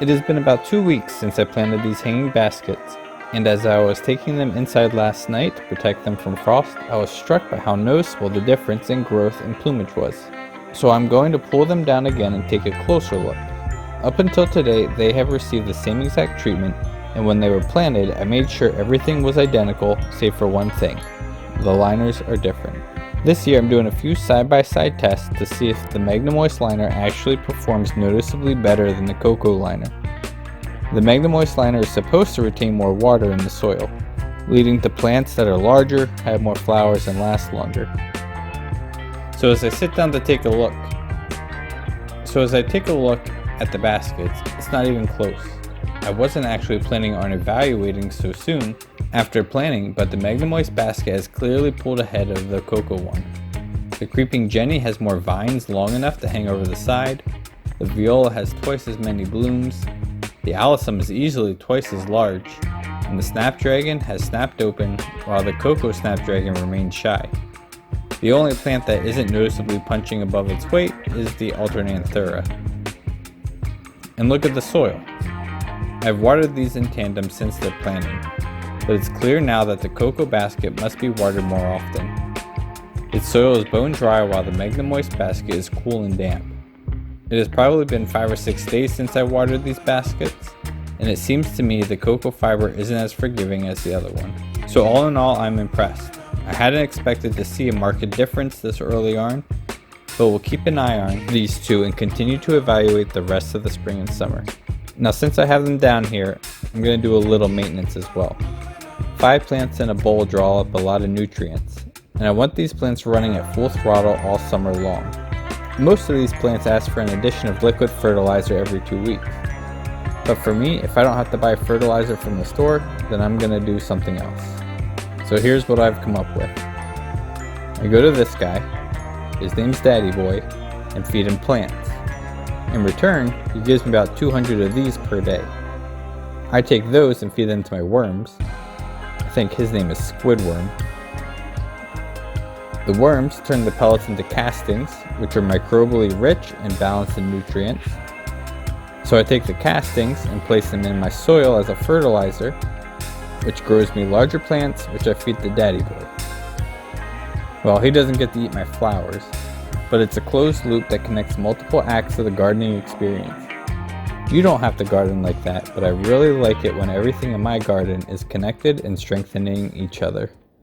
It has been about 2 weeks since I planted these hanging baskets, and as I was taking them inside last night to protect them from frost, I was struck by how noticeable the difference in growth and plumage was. So I'm going to pull them down again and take a closer look. Up until today, they have received the same exact treatment, and when they were planted, I made sure everything was identical save for one thing. The liners are different. This year I'm doing a few side-by-side tests to see if the MagnaMoist liner actually performs noticeably better than the Coco liner. The MagnaMoist liner is supposed to retain more water in the soil, leading to plants that are larger, have more flowers, and last longer. So as I sit down to take a look at the baskets, it's not even close. I wasn't actually planning on evaluating so soon after planting, but the MagnaMoist basket has clearly pulled ahead of the Coco one. The Creeping Jenny has more vines long enough to hang over the side, the Viola has twice as many blooms, the Alyssum is easily twice as large, and the Snapdragon has snapped open while the Coco Snapdragon remains shy. The only plant that isn't noticeably punching above its weight is the Alternanthera. And look at the soil. I've watered these in tandem since their planting, but it's clear now that the Coco basket must be watered more often. Its soil is bone dry while the MagnaMoist basket is cool and damp. It has probably been 5 or 6 days since I watered these baskets, and it seems to me the Coco fiber isn't as forgiving as the other one. So all in all, I'm impressed. I hadn't expected to see a marked difference this early on, but we'll keep an eye on these two and continue to evaluate the rest of the spring and summer. Now since I have them down here, I'm going to do a little maintenance as well. 5 plants in a bowl draw up a lot of nutrients, and I want these plants running at full throttle all summer long. Most of these plants ask for an addition of liquid fertilizer every 2 weeks. But for me, if I don't have to buy fertilizer from the store, then I'm going to do something else. So here's what I've come up with. I go to this guy, his name's Daddy Boy, and feed him plants. In return, he gives me about 200 of these per day. I take those and feed them to my worms. I think his name is Squidworm. The worms turn the pellets into castings, which are microbially rich and balanced in nutrients. So I take the castings and place them in my soil as a fertilizer, which grows me larger plants, which I feed to Daddy Boy. Well, he doesn't get to eat my flowers, but it's a closed loop that connects multiple acts of the gardening experience. You don't have to garden like that, but I really like it when everything in my garden is connected and strengthening each other.